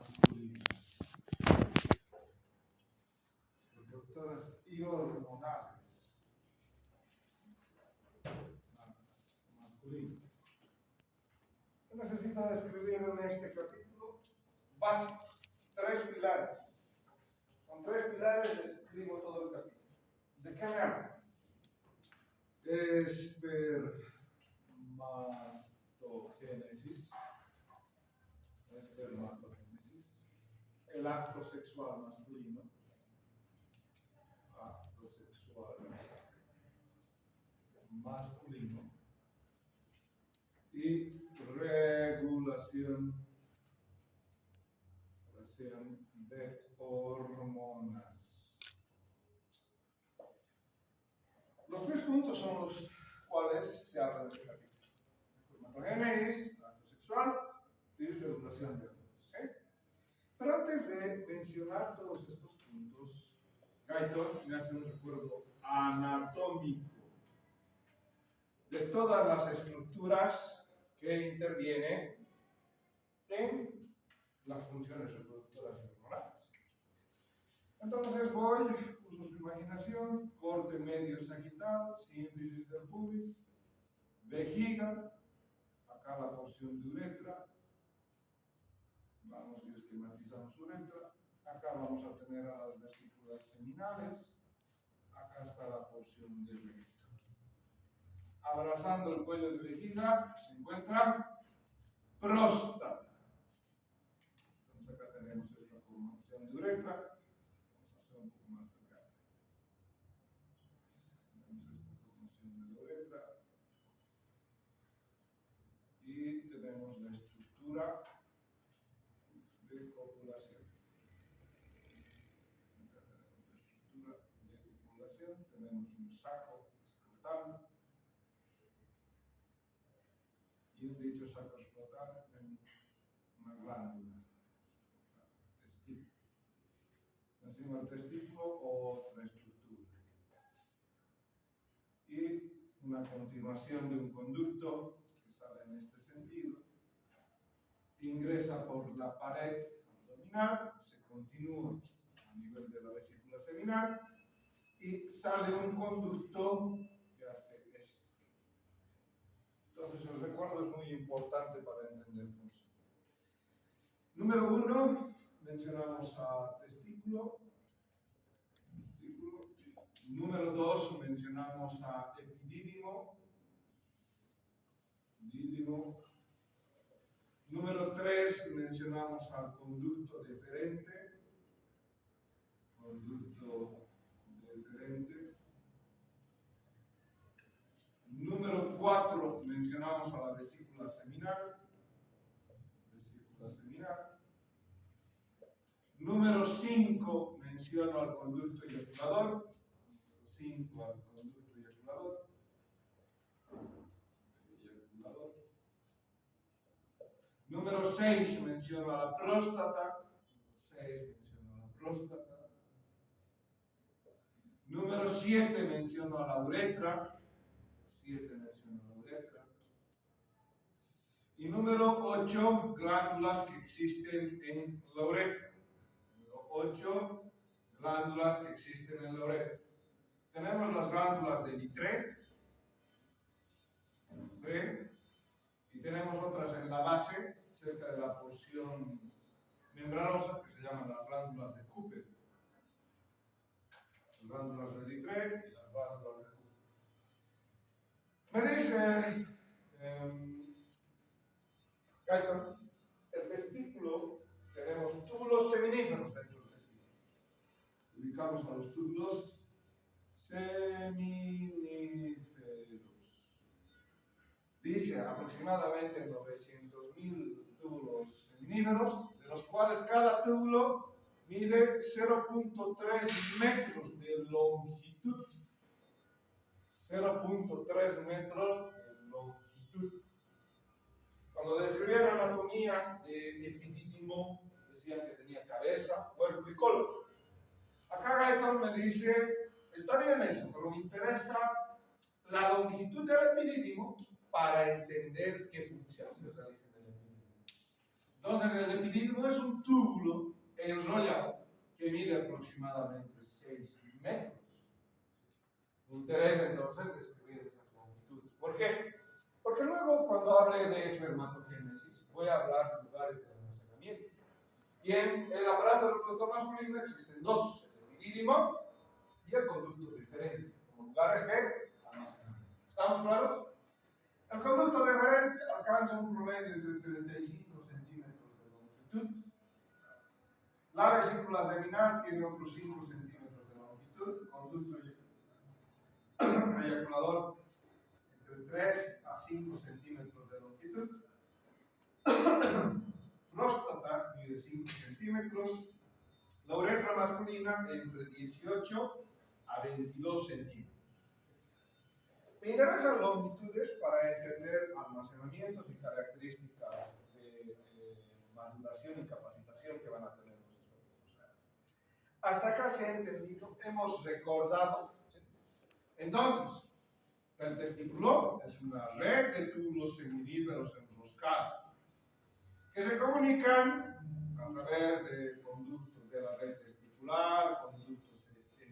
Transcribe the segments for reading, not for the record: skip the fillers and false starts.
masculinos. Reproductoras y hormonales masculinos. ¿Qué necesita describir en este capítulo? Básico. 3 pilares. Con 3 pilares describo todo el capítulo. ¿De qué me habla? Espermatogénesis. El acto sexual masculino. Acto sexual masculino. Y regulación de hormonas. Los 3 puntos son los cuales se habla de este capítulo: espermatogénesis, acto sexual y regulación de hormonas. ¿Sí? Pero antes de mencionar todos estos puntos, Guyton me hace un recuerdo anatómico de todas las estructuras que intervienen en las funciones reproductoras y hormonales. Entonces uso su imaginación: corte medio sagital, sínfisis del pubis, vejiga, acá la porción de uretra, vamos y esquematizamos uretra, acá vamos a tener a las vesículas seminales, acá está la porción de recto. Abrazando el cuello de vejiga se encuentra próstata. Entonces acá tenemos esta formación de uretra. Vamos a hacer un poco más delgada. Tenemos esta formación de la uretra. Y tenemos la estructura de copulación. Acá tenemos la estructura de copulación. Tenemos un saco escrotal. Y un dicho saco escrotal en una glándula. Testículo. Encima del testículo, otra estructura. Y una continuación de un conducto que sale en este sentido. Ingresa por la pared abdominal, se continúa a nivel de la vesícula seminal y sale un conducto que hace esto. Entonces el recuerdo es muy importante para entender eso. Número 1, mencionamos a testículo. Número 2, mencionamos a epidídimo. Número 3, mencionamos al conducto deferente. Número 4, mencionamos a la vesícula seminal. Número 5, menciono al conducto eyaculador. Número 6, menciono a la próstata. Número 7, menciono a la uretra. Y número 8, glándulas que existen en la uretra. Tenemos las glándulas de Littré, y tenemos otras en la base, cerca de la porción membranosa, que se llaman las glándulas de Cooper. Las glándulas de Littré y las glándulas de Cooper. Me dice Guyton, el testículo, tenemos túbulos seminíferos dentro del testículo. Ubicamos a los túbulos seminíferos. Dice aproximadamente 900.000 túbulos seminíferos, de los cuales cada túbulo mide 0.3 metros de longitud. 0.3 metros de longitud. Cuando describieron la anatomía de epidídimo, decían que tenía cabeza, cuerpo y cola. Acá Guyton me dice, está bien eso, pero me interesa la longitud del epidídimo para entender qué función se realiza en el epidídimo. Entonces, el epidídimo es un túbulo enrollado que mide aproximadamente 6 metros. Me interesa entonces describir esas longitudes. ¿Por qué? Porque luego, cuando hable de espermatogénesis, voy a hablar de lugares de almacenamiento. Y en el aparato reproductor masculino existen dos: el epidídimo y el conducto deferente, como lugares de almacenamiento. ¿Estamos claros? El conducto deferente alcanza un promedio de 35 centímetros de longitud. La vesícula seminal tiene otros 5 centímetros de longitud. Conducto eyaculador entre 3 a 5 centímetros de longitud. Próstata mide 5 centímetros. La uretra masculina entre 18 a 22 centímetros. Me interesan longitudes para entender almacenamientos y características de maduración y capacitación que van a tener los espermatozoides. Hasta acá se ha entendido, hemos recordado. Entonces, el testículo es una red de túbulos seminíferos enroscados que se comunican a través de conductos de la red testicular, conductos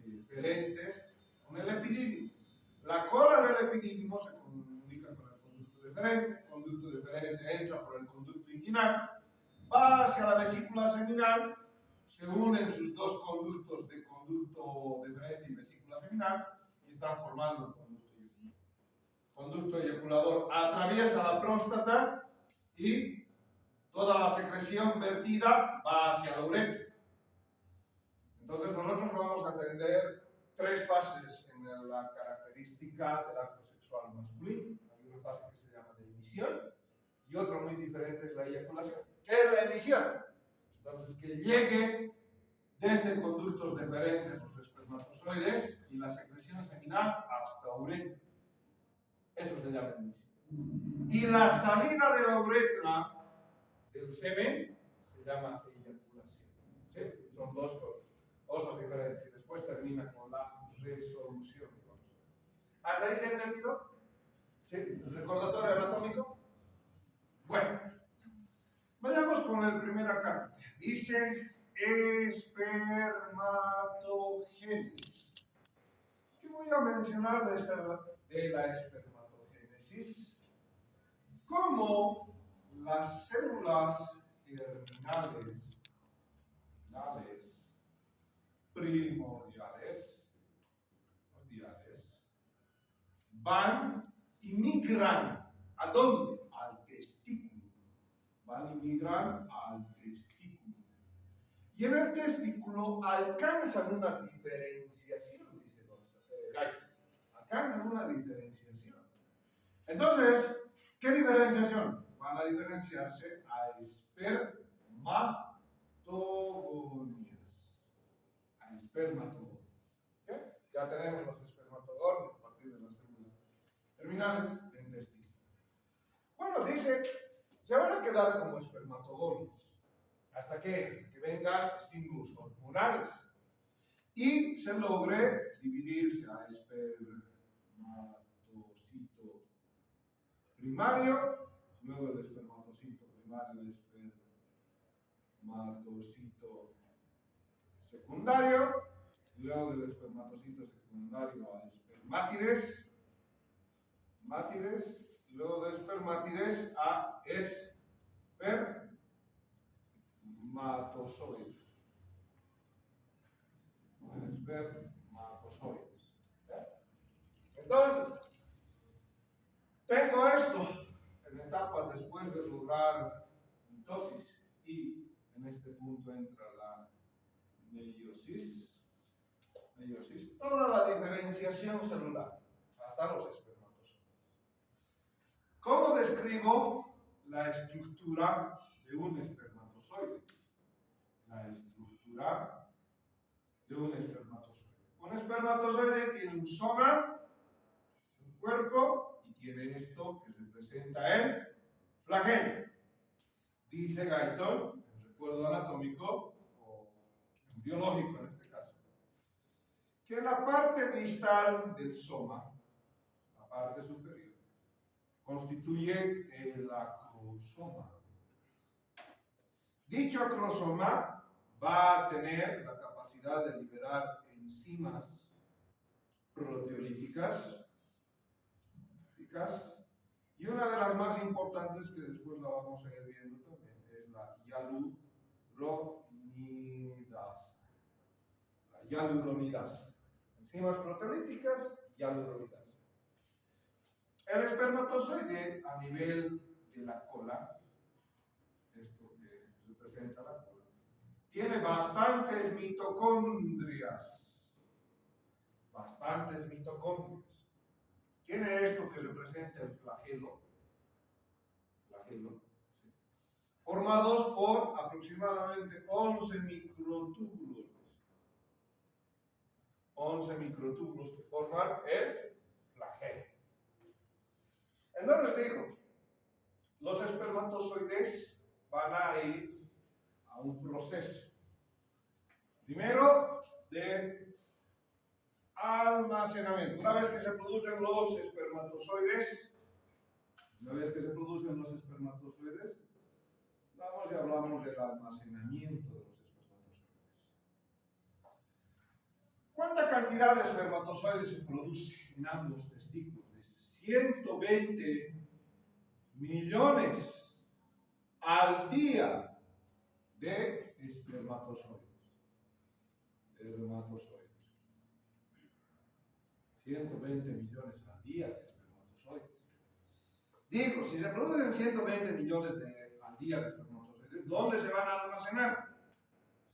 deferentes con el epidídimo. La cola del epidídimo se comunica con el conducto deferente entra por el conducto inguinal, va hacia la vesícula seminal, se unen sus dos conductos de conducto deferente y vesícula seminal y están formando el conducto eyaculador. Conducto eyaculador atraviesa la próstata y toda la secreción vertida va hacia la uretra. Entonces nosotros vamos a entender tres fases en la característica del acto sexual masculino. Hay una fase que se llama de emisión y otra muy diferente es la eyaculación. ¿Qué es la emisión? Entonces, que llegue desde conductos deferentes los espermatozoides y la secreción seminal hasta uretra. Eso se llama emisión. Y la salida de la uretra del semen se llama eyaculación. ¿Sí? Son dos cosas diferentes. Y después termina con la resolución. ¿Hasta ahí se ha entendido? ¿Sí? ¿El recordatorio anatómico? Bueno, vayamos con el primer acá. Dice espermatogénesis. ¿Qué voy a mencionar de la espermatogénesis? Cómo las células germinales primordiales van y migran. ¿A dónde? Al testículo. Van y migran al testículo. Y en el testículo alcanzan una diferenciación, dice Gaito. Alcanzan una diferenciación. Entonces, ¿qué diferenciación? Van a diferenciarse a espermatogonias. A espermatogonias. ¿Qué? Ya tenemos los espermatogonios a partir de las células terminales en testículo. Bueno, dice, se van a quedar como espermatogonias. ¿Hasta qué? Hasta que vengan estímulos hormonales y se logre dividirse a espermatocito primario, luego el espermatocito primario, espermatocito secundario, luego del espermatocito secundario a espermátides, luego de espermátides a espermatozoides. Entonces, tengo esto en etapas después de lograr mitosis y en este punto entra la meiosis, toda la diferenciación celular hasta los espermatozoides. ¿Cómo describo la estructura de un espermatozoide? La estructura de un espermatozoide. Un espermatozoide tiene un soma, es un cuerpo, y tiene esto que representa el flagelo. Dice Guyton, en recuerdo anatómico o biológico en este caso, que la parte distal del soma, la parte superior, constituye el acrosoma. Dicho acrosoma va a tener la capacidad de liberar enzimas proteolíticas, y una de las más importantes, que después la vamos a ir viendo también, es la hialuronidasa. La hialuronidasa. Enzimas proteolíticas, hialuronidasa. El espermatozoide a nivel de la cola, esto que representa la cola, tiene bastantes mitocondrias. Bastantes mitocondrias. Tiene esto que representa el flagelo, ¿sí? Formados por aproximadamente 11 microtúbulos. 11 microtúbulos que forman el flagelo. Entonces digo, los espermatozoides van a ir a un proceso. Primero, de almacenamiento. Una vez que se producen los espermatozoides, vamos y hablamos del almacenamiento de los espermatozoides. ¿Cuánta cantidad de espermatozoides se produce en ambos testículos? 120 millones al día de espermatozoides. 120 millones al día de espermatozoides. Digo, si se producen 120 millones al día de espermatozoides, ¿dónde se van a almacenar?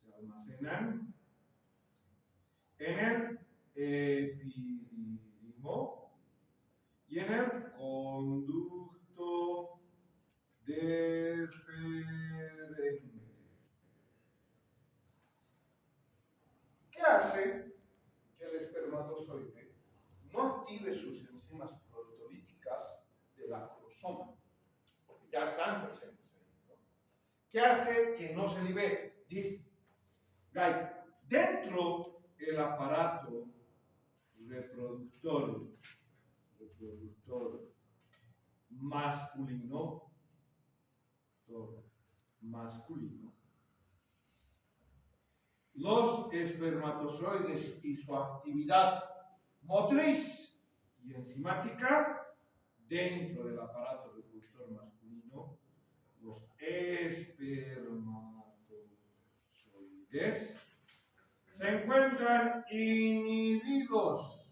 Se almacenan en el epididimo y en el conducto deferente. ¿Qué hace que el espermatozoide no active sus enzimas proteolíticas del acrosoma? Porque ya están presentes ahí, ¿no? ¿Qué hace que no se libere? Dice, dentro del aparato reproductor masculino, los espermatozoides y su actividad motriz y enzimática dentro del aparato reproductor masculino, los espermatozoides se encuentran inhibidos.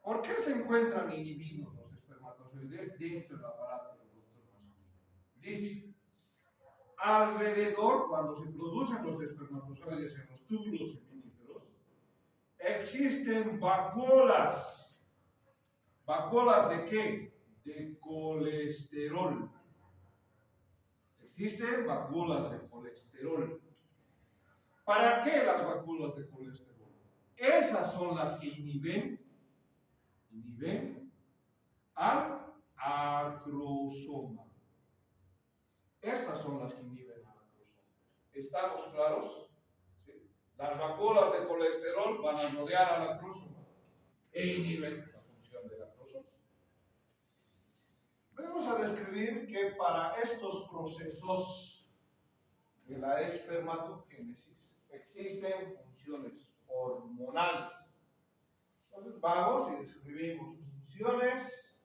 ¿Por qué se encuentran inhibidos los espermatozoides dentro del aparato reproductor masculino? Dice, alrededor, cuando se producen los espermatozoides en los túbulos seminíferos, existen vacuolas. ¿Vacuolas de qué? De colesterol. Existen vacuolas de colesterol. ¿Para qué las vacuolas de colesterol? Esas son las que inhiben al acrosoma. Estas son las que inhiben al acrosoma. ¿Estamos claros? ¿Sí? Las vacuolas de colesterol van a rodear al acrosoma e inhiben la función del acrosoma. Vamos a describir que para estos procesos de la espermatogénesis existen funciones hormonales. Entonces vamos y describimos funciones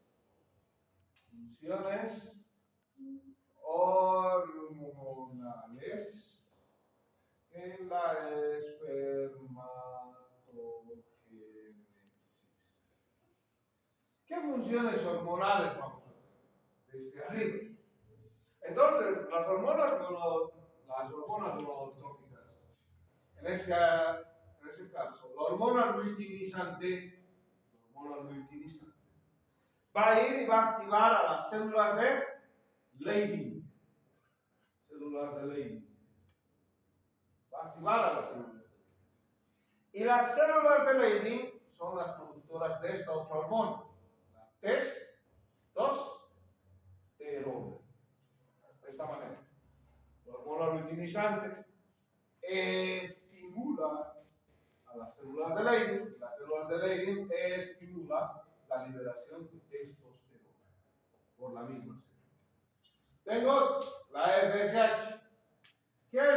hormonales en la espermatogénesis. ¿Qué funciones hormonales vamos a ver? Desde arriba. Entonces, las hormonas gonadotróficas, en este caso, la hormona luteinizante, va a ir y va a activar a las células de Leydig. Va a activar a las células. Y las células de Leydig son las productoras de esta otra hormona, la testosterona. De esta manera, la hormona luteinizante estimula a las células de Leydig, y las células de Leydig estimulan la liberación de testosterona por la misma célula. Tengo la FSH. ¿Qué va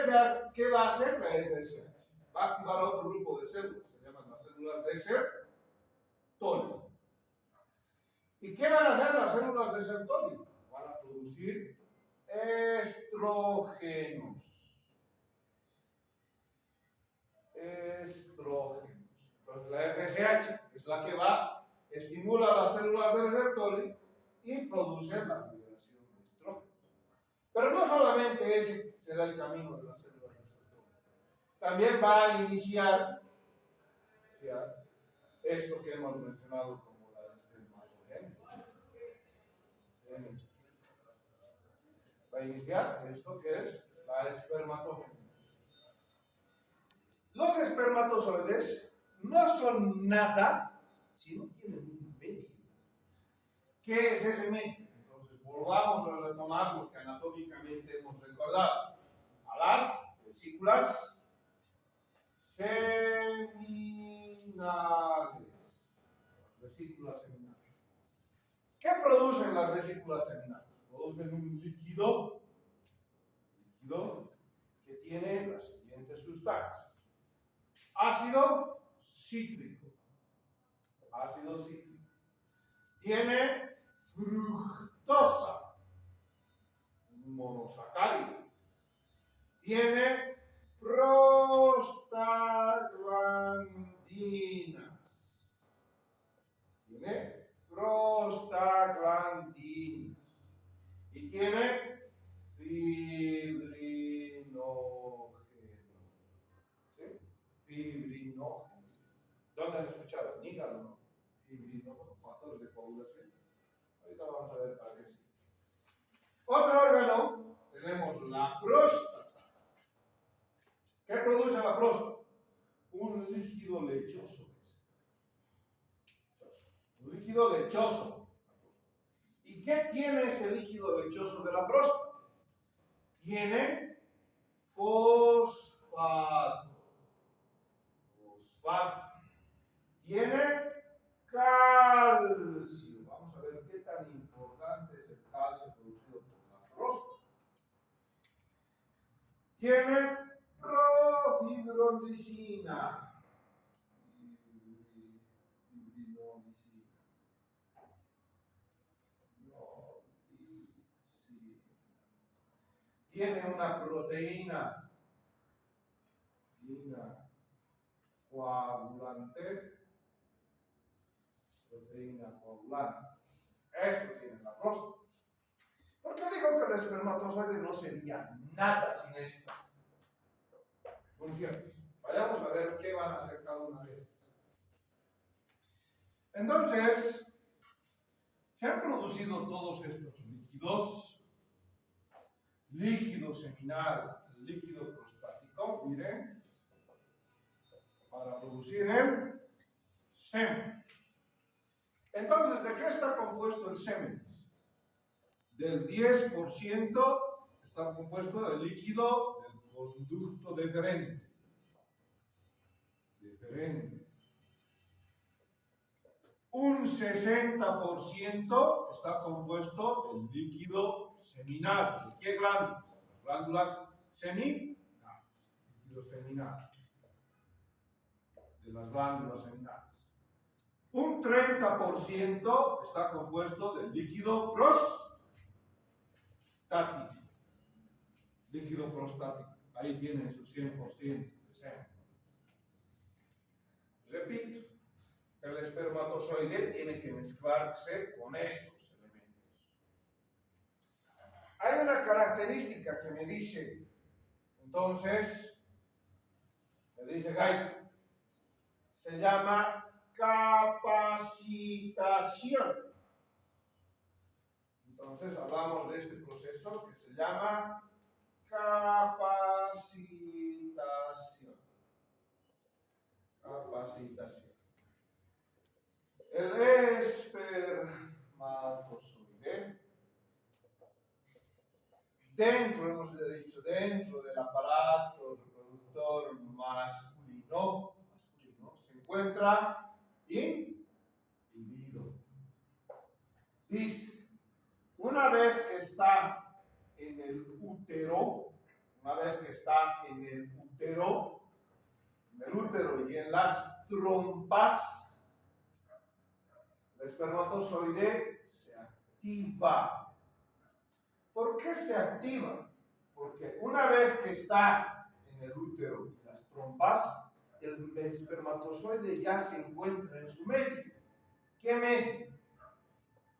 a hacer la FSH? Va a activar otro grupo de células, se llaman las células de Sertoli. ¿Y qué van a hacer las células de Sertoli? Van a producir estrógenos. Entonces la FSH es la que estimula las células de Sertoli y produce la liberación de estrógenos. Pero no solamente ese será el camino de las células de Sertoli. También va a iniciar esto que hemos mencionado como la espermatogénesis. Va a iniciar esto que es la espermatogénesis. Los espermatozoides no son nada si no tienen un medio. ¿Qué es ese medio? Entonces, volvamos a retomar lo que anatómicamente hemos recordado. A las vesículas seminales. Vesículas seminales. ¿Qué producen las vesículas seminales? Producen un líquido que tiene las siguientes sustancias. Ácido cítrico. Tiene fructosa, monosacárido. Tiene prostaglandinas. Y tiene fibrinógeno. ¿Sí? Fibrinógeno. ¿Dónde han escuchado? ¿En hígado, no? Fibrinógeno, factores de coagulación. Ahorita vamos a ver para qué sirve. Otro órgano, tenemos la próstata. ¿Qué produce la próstata? Un líquido lechoso. Un líquido lechoso. ¿Y qué tiene este líquido lechoso de la próstata? Tiene fosfato. Tiene calcio. Vamos a ver qué tan importante es el calcio producido por la próstata. Tiene profibrolicina. Tiene una proteína coagulante. Eso tiene la próstata. ¿Por qué digo que el espermatozoide no sería nada sin esto? Funciones. Vayamos a ver qué van a hacer cada una de estas. Entonces, se han producido todos estos líquido seminal, líquido prostático, miren, para producir el semen. Entonces, ¿de qué está compuesto el semen? Del 10% está compuesto del líquido del conducto deferente. Un 60% está compuesto del líquido seminal. ¿De qué glándulas? Las glándulas seminales. Líquido seminal. De las glándulas seminales. Un 30% está compuesto del líquido prostático. Líquido prostático. Ahí tienen su 100% de semen. Repito, el espermatozoide tiene que mezclarse con estos elementos. Hay una característica que me dice, entonces, Gaito, se llama capacitación. Entonces hablamos de este proceso que se llama capacitación. El espermatozoide, hemos dicho, dentro del aparato reproductor masculino, se encuentra inhibido. Dice, una vez que está en el útero, una vez que está en el útero y en las trompas, el espermatozoide se activa. ¿Por qué se activa? Porque una vez que está en el útero y las trompas, el espermatozoide ya se encuentra en su medio. ¿Qué medio?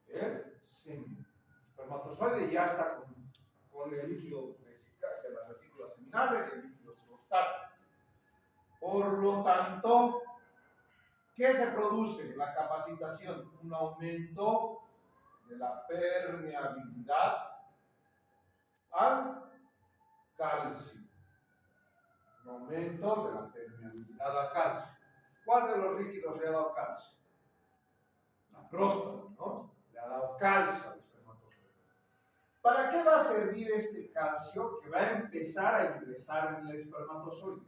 El semen. El espermatozoide ya está con el líquido de las vesículas seminales y el líquido prostático. Por lo tanto, ¿qué se produce? La capacitación, un aumento de la permeabilidad al calcio. Un aumento de la permeabilidad al calcio. ¿Cuál de los líquidos le ha dado calcio? La próstata, ¿no? Le ha dado calcio al espermatozoide. ¿Para qué va a servir este calcio que va a empezar a ingresar en el espermatozoide?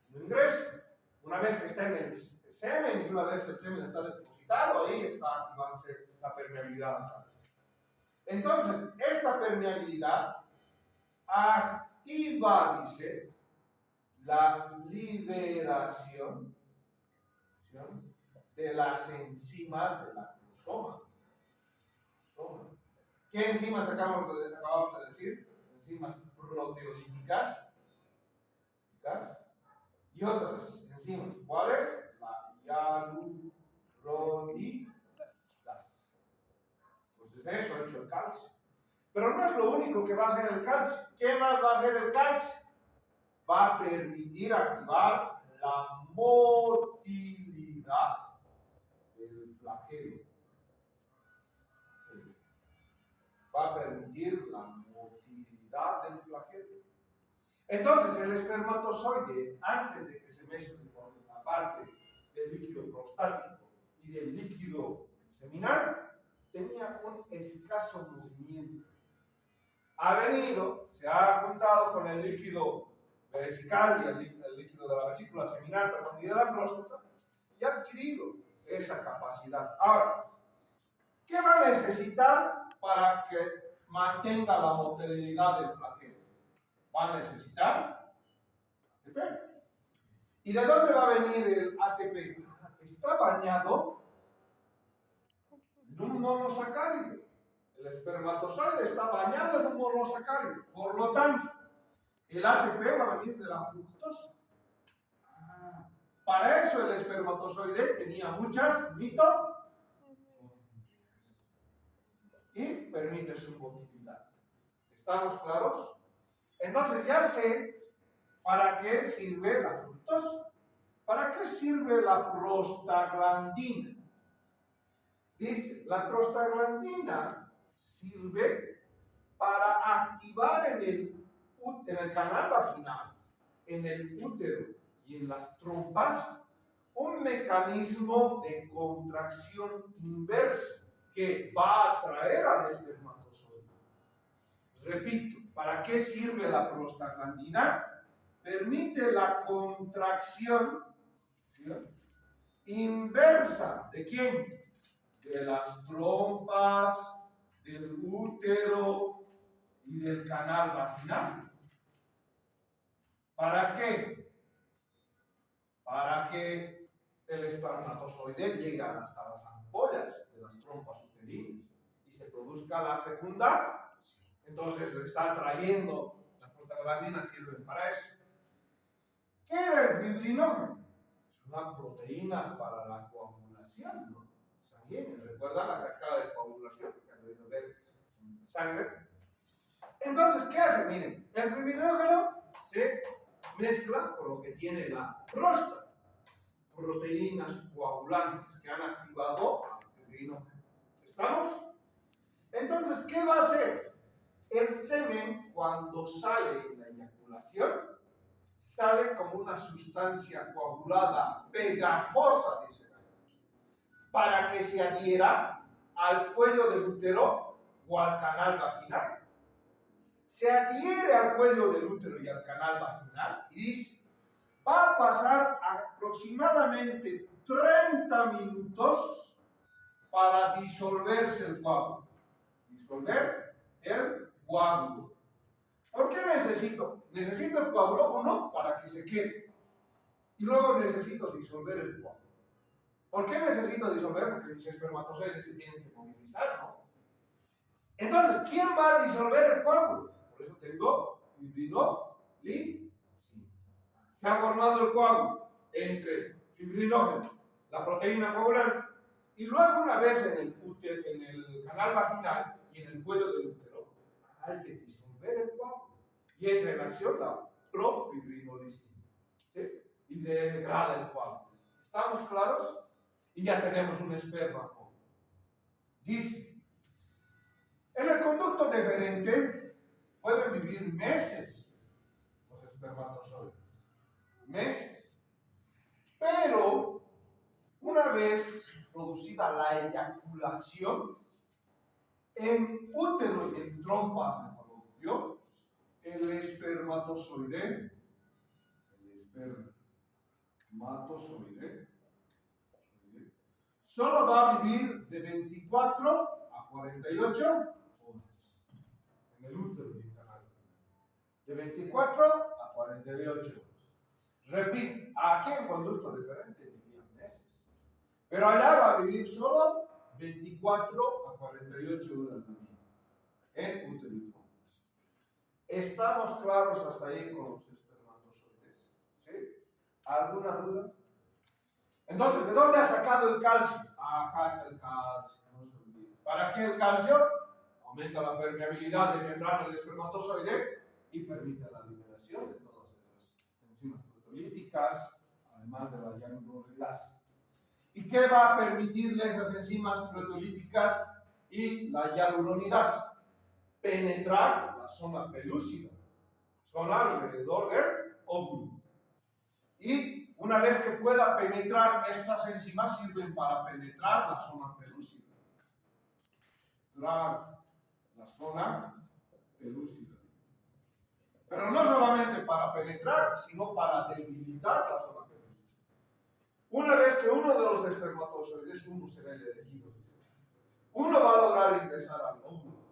No ingresa. Una vez que está en el semen y una vez que el semen está depositado, ahí está activándose la permeabilidad al calcio. Entonces, esta permeabilidad activa, dice, la liberación de las enzimas de la cromosoma. ¿Qué enzimas acabamos de decir? Enzimas proteolíticas y otras enzimas. ¿Cuáles? La hialuronidasa. Entonces, de eso ha hecho el calcio. Pero no es lo único que va a hacer el calcio. ¿Qué más va a hacer el calcio? Va a permitir activar la motilidad del flagelo. Va a permitir la motilidad del flagelo. Entonces, el espermatozoide, antes de que se mezcle con la parte del líquido prostático y del líquido seminal, tenía un escaso movimiento. Ha venido, se ha juntado con el líquido vesical y el líquido de la vesícula seminal, perdón, y de la próstata, y ha adquirido esa capacidad. Ahora, ¿qué va a necesitar para que mantenga la motilidad del flagelo? Va a necesitar ATP. ¿Y de dónde va a venir el ATP? Está bañado en un monosacárido. El espermatozoide está bañado en un monosacárido. Por lo tanto, el ATP va a venir de la fructosa. Para eso el espermatozoide tenía muchas mitocondrias y permite su motilidad. ¿Estamos claros? Entonces ya sé para qué sirve la fructosa. ¿Para qué sirve la prostaglandina? Dice, la prostaglandina sirve para activar en el canal vaginal, en el útero y en las trompas un mecanismo de contracción inverso que va a atraer al espermatozoide. Repito, ¿para qué sirve la prostaglandina? Permite la contracción, ¿sí?, inversa. ¿De quién? De las trompas, del útero y del canal vaginal. ¿Para qué? Para que el espermatozoide llegue hasta las ampollas de las trompas uterinas y se produzca la fecundación. Entonces lo está atrayendo, las prostaglandinas sirven para eso. ¿Qué era el fibrinógeno? Es una proteína para la coagulación, ¿no? Sanguínea. ¿Recuerdan la cascada de coagulación? Que han debido ver sangre. Entonces, ¿qué hace? Miren, el fibrinógeno se mezcla con lo que tiene la próstata, proteínas coagulantes que han activado al fibrinógeno. ¿Estamos? Entonces, ¿qué va a hacer? El semen, cuando sale en la eyaculación, sale como una sustancia coagulada, pegajosa, dice, para que se adhiera al cuello del útero o al canal vaginal. Se adhiere al cuello del útero y al canal vaginal y dice, va a pasar aproximadamente 30 minutos para disolverse el coágulo. Disolver el coágulo. ¿Por qué necesito? Necesito el coágulo, uno, para que se quede. Y luego necesito disolver el coágulo. ¿Por qué necesito disolver? Porque mis espermatozoides se tienen que movilizar, ¿no? Entonces, ¿quién va a disolver el coágulo? Por eso tengo fibrinolicina. Se ha formado el coágulo entre fibrinógeno, la proteína coagulante, y luego una vez en el útero, en el canal vaginal y en el cuello del útero, hay que disolver el coágulo. Y entra en acción la profibrinolicina, ¿sí? Y degrada el coágulo. ¿Estamos claros? Y ya tenemos un esperma. Dice, en el conducto deferente pueden vivir meses los espermatozoides. Meses. Pero una vez producida la eyaculación, en útero y en trompas de falopio, el espermatozoide solo va a vivir de 24 a 48 horas en el útero y el canal. De 24 a 48 horas. Repito, aquí en conducto diferente vivían meses. Pero allá va a vivir solo 24 a 48 horas de vida. En útero y trompas. ¿Estamos claros hasta ahí con los espermatozoides? ¿Sí? ¿Alguna duda? Entonces, ¿de dónde ha sacado el calcio? Acá está el calcio, no se olvide. ¿Para qué el calcio? Aumenta la permeabilidad de membrana del espermatozoide y permite la liberación de todas esas enzimas proteolíticas, además de la hialuronidasa. ¿Y qué va a permitirle esas enzimas proteolíticas y la hialuronidasa? Penetrar la zona pelúcida, zona alrededor del óvulo. Y una vez que pueda penetrar, estas enzimas sirven para penetrar la zona pelúcida. La zona pelúcida. Pero no solamente para penetrar, sino para debilitar la zona pelúcida. Una vez que uno de los espermatozoides, uno será el elegido, uno va a lograr ingresar al óvulo.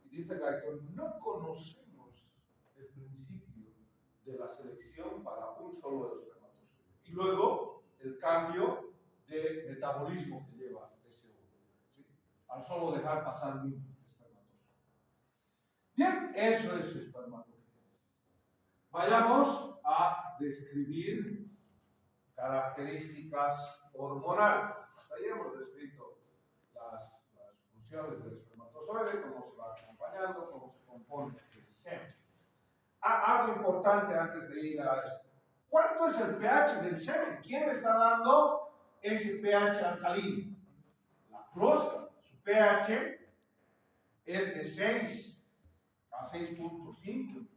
Y dice Guyton, no conocemos el principio de la selección para un solo espermatozoide. Y luego el cambio de metabolismo que lleva ese óvulo, ¿sí? Al solo dejar pasar un espermatozoide. Bien, eso es espermatozoide. Vayamos a describir características hormonales. Hasta ahí hemos descrito las funciones del espermatozoide, cómo se va acompañando, cómo se compone el semen. Algo importante antes de ir a esto. ¿Cuánto es el pH del semen? ¿Quién le está dando ese pH alcalino? La próstata. Su pH es de 6 a 6.5.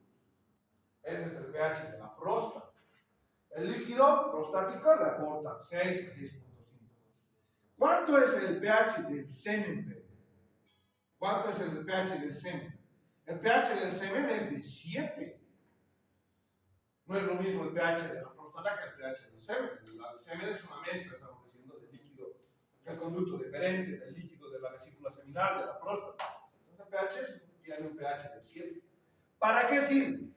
Ese es el pH de la próstata. El líquido prostático le aporta 6 a 6.5. ¿Cuánto es el pH del semen? ¿Cuánto es el pH del semen? El pH del semen es de 7. No es lo mismo el pH de la próstata que el pH del semen. El semen es una mezcla, estamos diciendo, del líquido, el conducto deferente, del líquido de la vesícula seminal, de la próstata. Entonces el pH tiene un pH de 7. ¿Para qué sirve?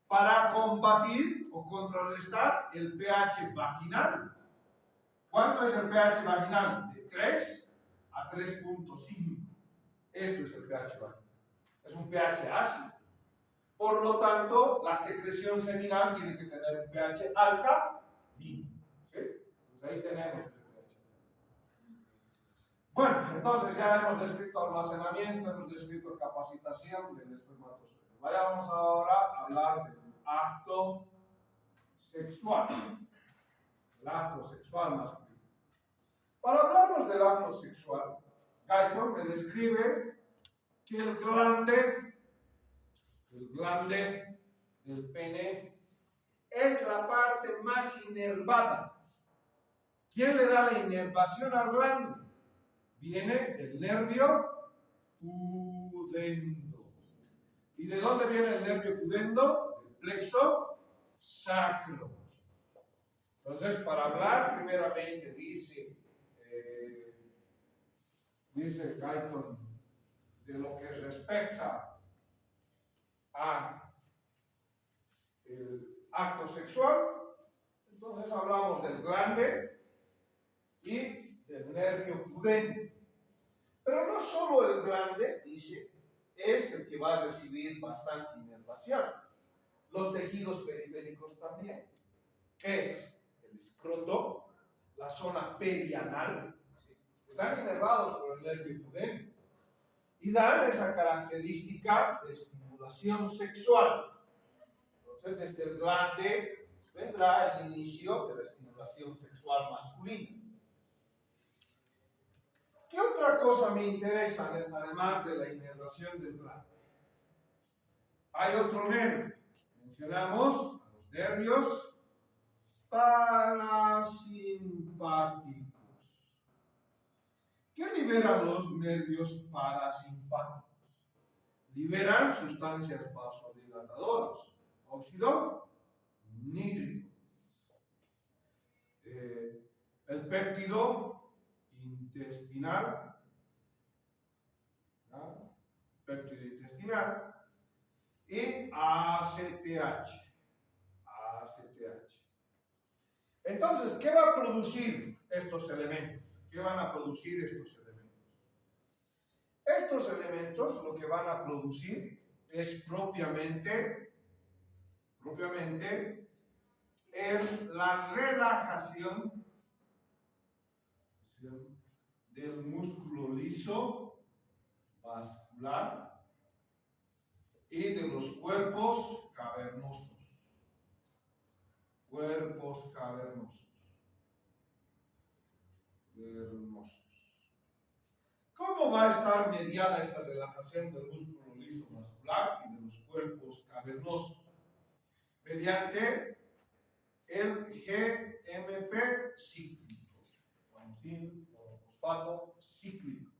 Para combatir o contrarrestar el pH vaginal. ¿Cuánto es el pH vaginal? De 3 a 3.5. Esto es el pH vaginal. Es un pH ácido. Por lo tanto, la secreción seminal tiene que tener un pH alcalino. ¿Sí? Pues ahí tenemos el pH. Bueno, entonces ya hemos descrito almacenamiento, hemos descrito capacitación del espermatozoide. Vayamos ahora a hablar del acto sexual. El acto sexual masculino. Para hablarnos del acto sexual, Guyton me describe que el glande del pene es la parte más inervada. ¿Quién le da la inervación al glande? Viene el nervio pudendo. ¿Y de dónde viene el nervio pudendo? El plexo sacro. Entonces, para hablar, primeramente dice Guyton, de lo que respecta a el acto sexual, entonces hablamos del glande y del nervio pudente. Pero no solo el glande, dice, es el que va a recibir bastante inervación. Los tejidos periféricos también, que es el escroto, la zona perianal, están inervados por el nervio pudente y dan esa característica de estimulación sexual. Entonces, desde el glande vendrá el inicio de la estimulación sexual masculina. ¿Qué otra cosa me interesa además de la inervación del glande? Hay otro nervio. Mencionamos a los nervios parasimpáticos. ¿Qué liberan los nervios parasimpáticos? Liberan sustancias vasodilatadoras, óxido nítrico, el péptido intestinal, y ACTH. Entonces, ¿qué va a producir estos elementos? ¿Qué van a producir estos elementos? Estos elementos lo que van a producir es propiamente es la relajación del músculo liso vascular y de los cuerpos cavernosos. Cuerpos cavernosos. ¿Cómo va a estar mediada esta relajación del músculo liso vascular y de los cuerpos cavernosos? Mediante el GMP cíclico, guanosina, fosfato cíclico.